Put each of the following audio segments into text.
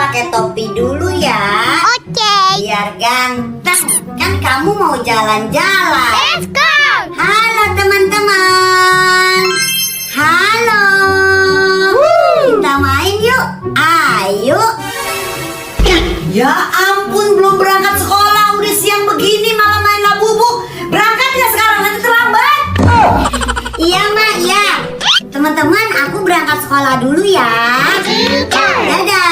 pakai topi dulu ya. Oke. Biar ganteng. Kan kamu mau jalan-jalan. Let's go. Halo teman-teman. Halo. Kita main yuk. Ayo. Ya ampun, belum berangkat sekolah. Udah siang begini malah main labubu. Berangkat ya sekarang, nanti terlambat. Iya mak, iya. Teman-teman, aku berangkat sekolah dulu ya. Dadah.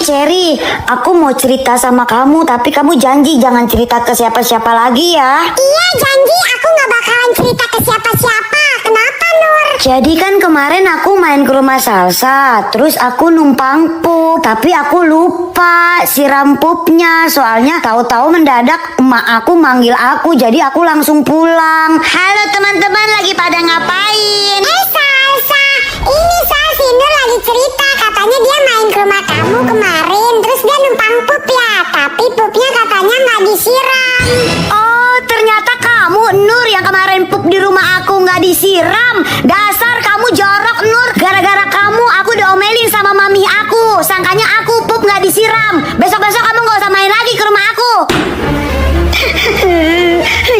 Cherry, aku mau cerita sama kamu, tapi kamu janji jangan cerita ke siapa-siapa lagi ya. Iya, janji aku nggak bakalan cerita ke siapa-siapa. Kenapa, Nur? Jadi kan kemarin aku main ke rumah Salsa, terus aku numpang pup, tapi aku lupa siram pupnya. Soalnya tahu-tahu mendadak emak aku manggil aku, jadi aku langsung pulang. Halo teman-teman, lagi pada ngapain? Salsa, ini si Nur lagi cerita. Katanya dia main ke rumah kamu kemarin, terus dia numpang pup ya. Tapi pupnya katanya nggak disiram. Oh, ternyata kamu Nur yang kemarin pup di rumah aku nggak disiram. Dasar kamu jorok Nur. Gara-gara kamu aku diomelin sama mami aku. Sangkanya aku pup nggak disiram. Besok-besok kamu nggak usah main lagi ke rumah aku.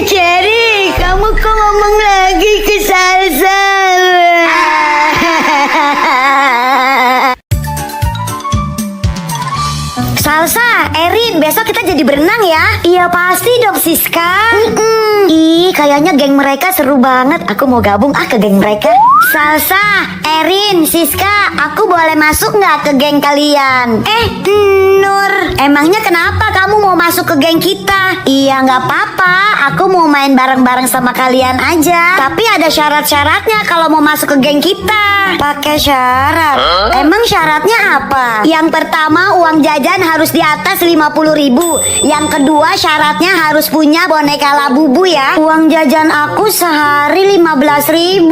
Cherry, kamu kok ngomong lagi ke Salsa? Salsa, Erin, besok kita jadi berenang ya? Iya pasti dong Siska. Ih, kayaknya geng mereka seru banget. Aku mau gabung ke geng mereka. Salsa, Erin, Siska, aku boleh masuk nggak ke geng kalian? Nur, emangnya kenapa kamu mau masuk ke geng kita? Iya nggak apa-apa, aku mau main bareng-bareng sama kalian aja. Tapi ada syarat-syaratnya kalau mau masuk ke geng kita. Pakai syarat? Emang syaratnya apa? Yang pertama uang jajan harus di atas 50.000. Yang kedua syaratnya harus punya boneka Labubu ya. Uang jajan aku sehari 15.000.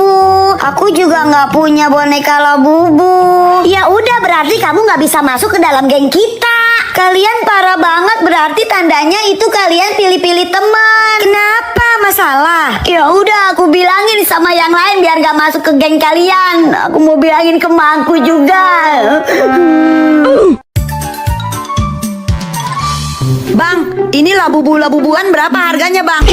Aku juga nggak punya boneka Labubu. Ya udah, berarti kamu nggak bisa masuk ke dalam geng kita. Kalian parah banget, berarti tandanya itu kalian pilih-pilih teman. Kenapa masalah? Ya udah, aku bilangin sama yang lain biar gak masuk ke geng kalian. Aku mau bilangin ke mangku juga. Bang, ini labubuan berapa harganya bang?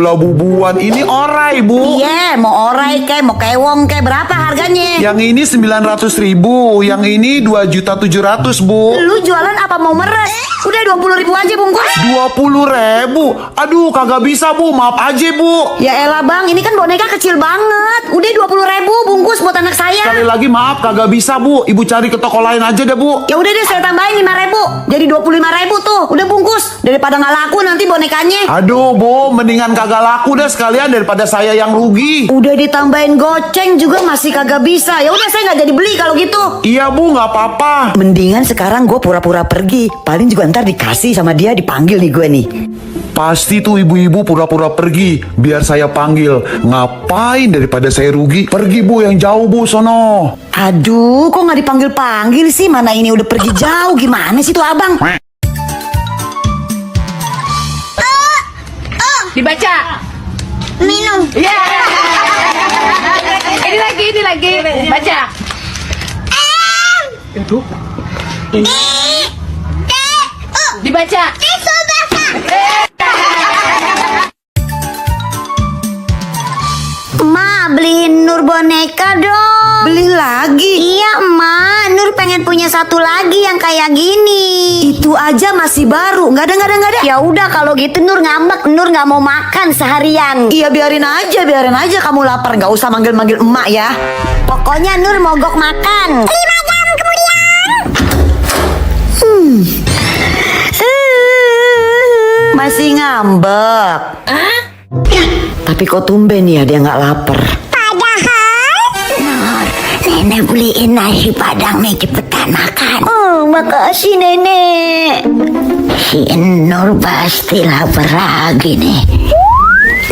Labubuan ini orai bu. Iya, mau orai kek, mau kewong kek, berapa harganya? Yang ini 900.000, yang ini 2.700.000 bu. Lu jualan apa mau meres? Udah 20.000 aja bungkus. 20.000, aduh kagak bisa bu, maaf aja bu. Ya elah bang, ini kan boneka kecil banget. Udah 20.000 bungkus buat anak saya. Sekali lagi maaf kagak bisa bu, ibu cari ke toko lain aja deh bu. Ya udah deh, saya tambahin 5.000, jadi 25.000 tuh. Udah bungkus, daripada nggak laku nanti bonekanya. Aduh bu, mendingan kagak laku deh sekalian daripada saya yang rugi. Udah ditambahin goceng juga masih kagak bisa. Ya udah, saya nggak jadi beli kalau gitu. Iya bu, nggak apa-apa. Mendingan sekarang gue pura-pura pergi. Paling juga ntar dikasih sama dia, dipanggil nih gue nih. Pasti tuh ibu-ibu pura-pura pergi biar saya panggil. Ngapain daripada saya rugi? Pergi bu, yang jauh bu, sono. Aduh, kok nggak dipanggil-panggil sih? Mana ini udah pergi jauh. Gimana sih tuh abang? Dibaca. Minum. Ya. Ini lagi. Baca. Dibaca. Ma, beliin Nur boneka dong. Beli lagi? Iya Ma, Nur pengen punya satu lagi yang kayak gini. Itu aja masih baru. Nggak ada. Ya udah kalau gitu Nur ngambek, Nur nggak mau makan seharian. Iya biarin aja kamu lapar. Nggak usah manggil-manggil emak ya. Pokoknya Nur mogok makan. 5 jam kemudian. Masih ngambek. Tapi kok tumben ya dia nggak lapar. Padahal Nenek beliin nasi padang nih, cepetan makan. Oh, makasih nenek. Si Nur pasti lapar lagi nih.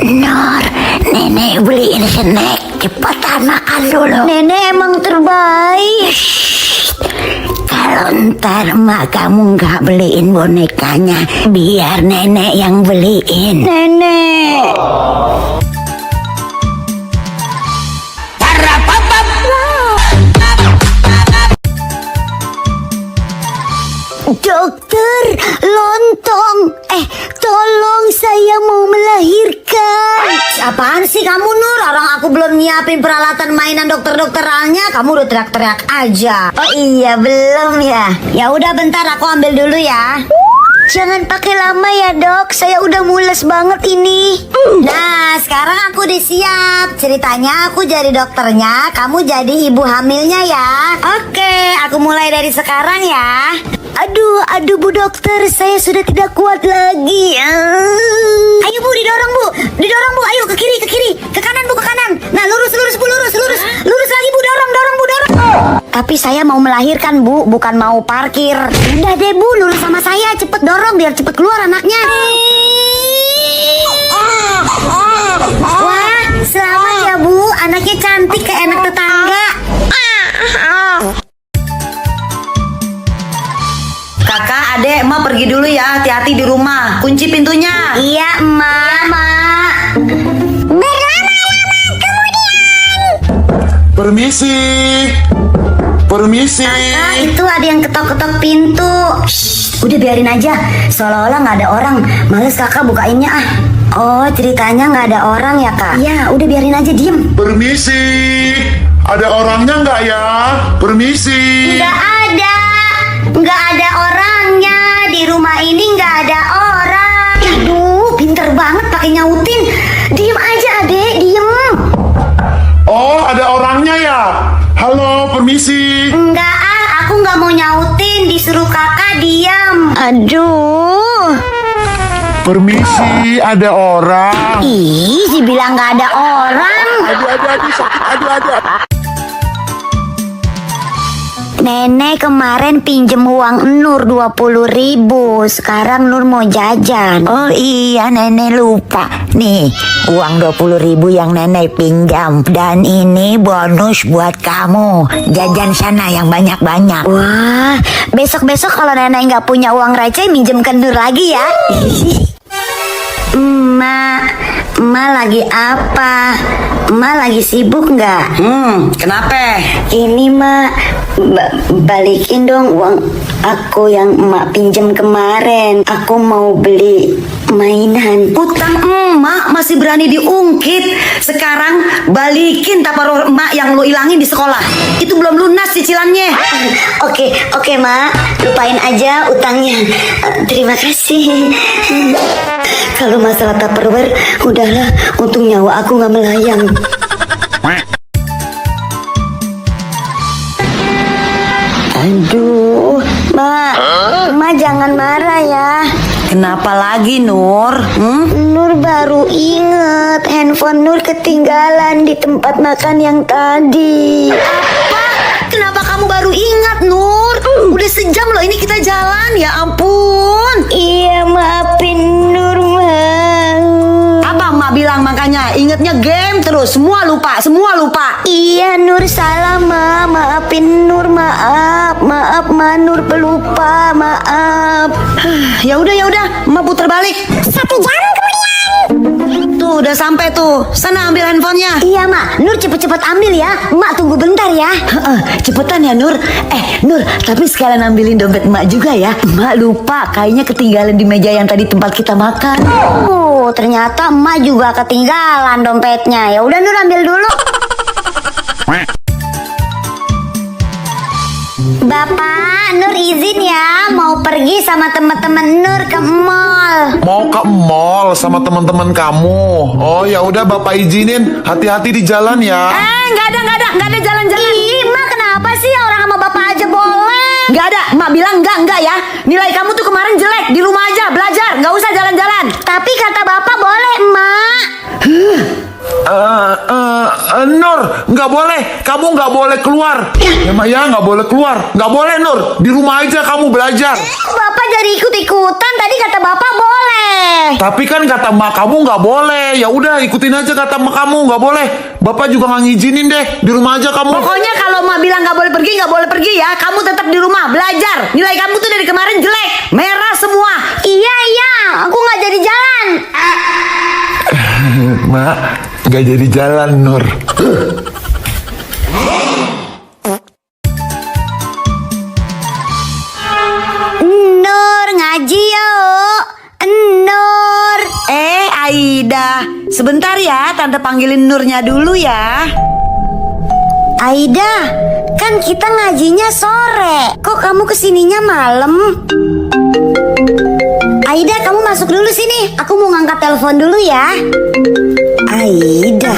Nur, nenek beliin snack, cepetan makan dulu. Nenek emang terbaik. Kalau ntar mak kamu nggak beliin bonekanya, biar nenek yang beliin. Nenek. Dokter, lontong. Tolong saya mau melahirkan. Apaan sih kamu Nur? Orang aku belum nyiapin peralatan mainan dokter-dokterannya, kamu udah teriak-teriak aja. Oh iya, belum ya. Ya udah bentar aku ambil dulu ya. Jangan pakai lama ya dok, saya udah mules banget ini. Nah sekarang aku udah siap. Ceritanya aku jadi dokternya, kamu jadi ibu hamilnya ya. Oke, aku mulai dari sekarang ya. Aduh bu dokter, saya sudah tidak kuat lagi. Ayo bu, didorong bu, ayo ke kiri, ke kanan bu, ke kanan. Nah lurus bu, lurus lagi bu, dorong bu. Tapi saya mau melahirkan bu, bukan mau parkir. Udah deh bu, lurus sama saya, cepet dorong biar cepet keluar anaknya. Wah, selamat ya bu, anaknya cantik kayak anak tetangga. Kakak, adek, emak pergi dulu ya. Hati-hati di rumah. Kunci pintunya. Iya emak. Permisi. Kakak, itu ada yang ketok-ketok pintu. Shh, udah biarin aja. Seolah-olah nggak ada orang. Males kakak bukainnya ah. Oh, ceritanya nggak ada orang ya kak? Iya, udah biarin aja, diem. Permisi. Ada orangnya nggak ya? Permisi. Nggak ada orangnya. Di rumah ini nggak ada orang. Aduh, pinter banget pakai nyautin. Diem aja adek, diem. Oh, ada orangnya ya? Halo, permisi. Enggak aku nggak mau nyautin. Disuruh kakak diam. Aduh. Permisi, ada orang. Ih, dibilang nggak ada orang. Aduh, sakit, aduh. Nenek kemarin pinjem uang Nur 20.000. Sekarang Nur mau jajan. Oh iya, nenek lupa. Nih, uang 20.000 yang nenek pinjam. Dan ini bonus buat kamu. Jajan sana yang banyak-banyak. Wah, besok-besok kalau nenek nggak punya uang receh minjem ke Nur lagi ya. Emak lagi apa? Emak lagi sibuk nggak? Kenapa? Ini mak, balikin dong uang aku yang emak pinjam kemarin. Aku mau beli mainan. Utang emak masih berani diungkit. Sekarang balikin taparoh emak yang lo ilangin di sekolah. Itu belum lunas cicilannya. Oke mak, lupain aja utangnya. Terima kasih. Kalau masalah Tupperware, udahlah, untung nyawa aku nggak melayang. Aduh, mak jangan marah ya. Kenapa lagi Nur? Nur baru inget handphone Nur ketinggalan di tempat makan yang tadi. Apa? Kenapa kamu baru ingat Nur? Udah sejam loh ini kita jalan, ya ampun. Iya, maafin Nur, Mak. Apa emak bilang makanya? Ingetnya game terus, semua lupa. Iya, Nur salah, Ma. Maafin Nur, maaf, Ma. Nur pelupa, maaf. Ya udah, emak putar balik. 1 jam kemudian. Tuh, udah sampai tuh. Sana ambil handphonenya. Iya, Mak. Nur cepet-cepet ambil ya. Mak tunggu bentar ya. Cepetan ya Nur. Nur, tapi sekalian ambilin dompet emak juga ya. Emak lupa, kayaknya ketinggalan di meja yang tadi tempat kita makan. Oh, ternyata emak juga ketinggalan dompetnya. Ya udah Nur ambil dulu. Bapak, Nur izin ya mau pergi sama teman-teman Nur ke mall. Mau ke mall sama teman-teman kamu. Oh ya udah Bapak izinin. Hati-hati di jalan ya. Nggak ada jalan-jalan. Ih, Mak kenapa sih orang sama bapak aja boleh? Nggak ada, emak bilang enggak ya. Nilai kamu tuh kemarin jelek, di rumah aja belajar, nggak usah jalan-jalan. Tapi kata bapak boleh, Mak. Nur, nggak boleh. Kamu nggak boleh keluar. Ya Mak ya, nggak boleh keluar. Nggak boleh Nur. Di rumah aja kamu belajar. Bapak jadi ikut-ikutan. Tadi kata bapak boleh. Tapi kan kata Mak kamu nggak boleh. Ya udah ikutin aja kata Mak kamu nggak boleh. Bapak juga nggak ngizinin deh. Di rumah aja kamu. Pokoknya kalau emak bilang nggak boleh pergi ya. Kamu tetap di rumah belajar. Nilai kamu tuh dari kemarin jelek, merah semua. Iya, aku nggak jadi jalan. Mak, nggak jadi jalan Nur. Aida, sebentar ya, Tante panggilin Nurnya dulu ya. Aida, kan kita ngajinya sore. Kok kamu kesininya malam? Aida, kamu masuk dulu sini. Aku mau ngangkat telepon dulu ya. Aida.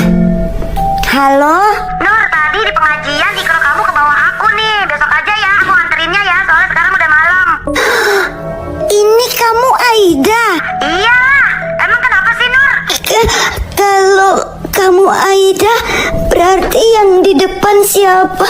Halo? Nur, tadi di pengajian ikro kamu ke bawah aku nih. Besok aja ya, aku anterinnya ya. Soalnya sekarang udah malam. Ini kamu Aida? Iya. Emang kenapa sih, Nur? Kalau kamu Aida, berarti yang di depan siapa?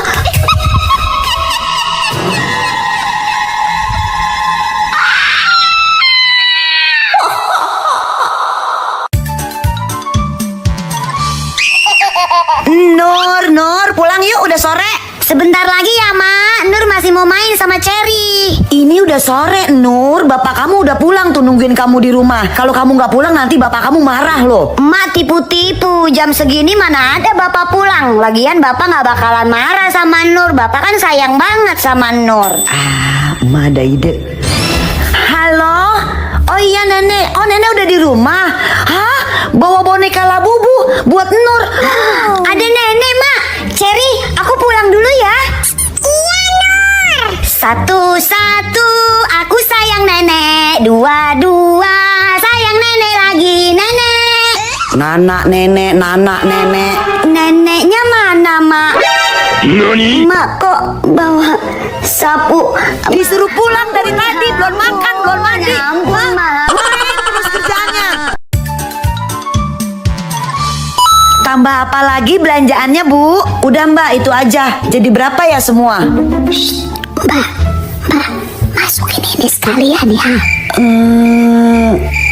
Nur, pulang yuk, udah sore. Sebentar lagi ya, Mak. Nur masih mau main sama Cherry. Ini udah sore, Nur. Bapak kamu udah pulang tuh nungguin kamu di rumah. Kalau kamu nggak pulang nanti bapak kamu marah loh. Emak tipu-tipu, jam segini mana ada bapak pulang. Lagian bapak nggak bakalan marah sama Nur. Bapak kan sayang banget sama Nur. Emak ada ide. Halo? Oh iya nenek. Oh nenek udah di rumah. Hah? Bawa boneka Labubu buat Nur. Ada nenek, Mak. Cherry, aku pulang dulu ya. Iya, Nur. Satu-satu, aku sayang nenek. Dua-dua, sayang nenek lagi, nenek. Nanak nenek. Neneknya mana, Mak? Mak kok bawa sapu? Disuruh pulang dari tadi, belum makan, belum mandi. Ya ampun, Mak. Main terus kerjanya. Tambah apa lagi belanjaannya, Bu? Udah Mbak, itu aja. Jadi berapa ya semua? Mbak, masukin ini sekalian ya.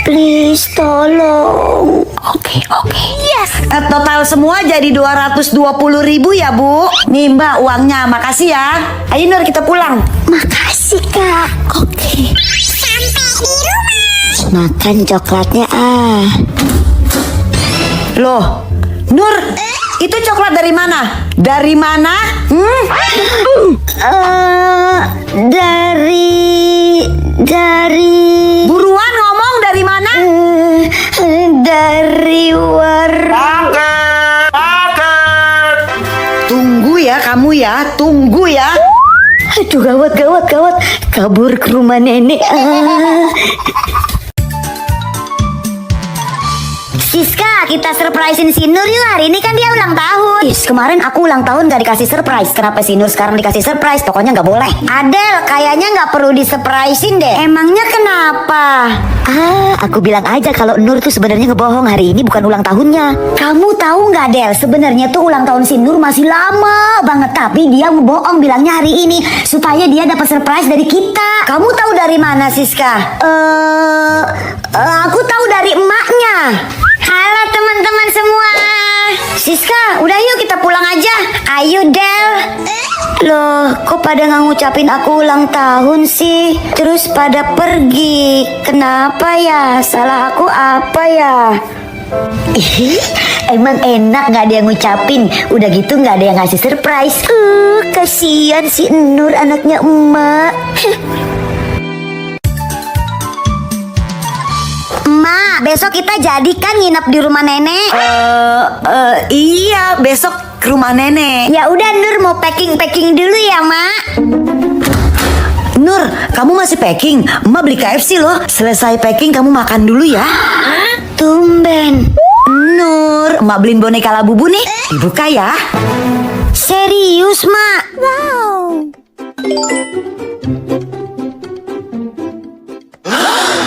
Please tolong. Oke. Yes. Total semua jadi 220.000 ya, Bu. Nih Mbak uangnya, makasih ya. Ayo Nur kita pulang. Makasih, Kak. Oke. Sampai di rumah. Makan coklatnya ah. Loh, Nur, itu coklat dari mana? Dari mana? Dari Buruan ngomong dari mana? dari warung. Tunggu ya kamu ya, tunggu ya. Aduh, gawat. Kabur ke rumah nenek. Siska, kita surprisein si Nur yuk. Hari ini kan dia ulang tahun. Kemarin aku ulang tahun gak dikasih surprise. Kenapa si Nur sekarang dikasih surprise? Pokoknya gak boleh. Adel, kayaknya gak perlu disurprisein deh. Emangnya kenapa? Aku bilang aja kalau Nur tuh sebenarnya ngebohong. Hari ini bukan ulang tahunnya. Kamu tahu nggak, Del? Sebenarnya tuh ulang tahun si Nur masih lama banget. Tapi dia ngebohong bilangnya hari ini supaya dia dapat surprise dari kita. Kamu tahu dari mana, Siska? Aku tahu dari emaknya. Halo teman-teman semua. Siska, udah yuk kita pulang aja. Ayo Del. Loh, kok pada nggak ngucapin aku ulang tahun sih? Terus pada pergi. Kenapa ya? Salah aku apa ya? Emang enak nggak ada yang ngucapin. Udah gitu nggak ada yang ngasih surprise. Kasihan si Nur anaknya emak. Emak, besok kita jadikan nginep di rumah nenek. Iya, besok ke rumah nenek. Ya udah Nur mau packing dulu ya, Mak. Nur, kamu masih packing? Emak beli KFC loh. Selesai packing kamu makan dulu ya. Tumben. Nur, emak beliin boneka Labubu nih. Dibuka ya. Serius, Mak? Wow.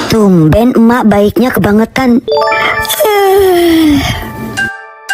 Tumben emak baiknya kebangetan.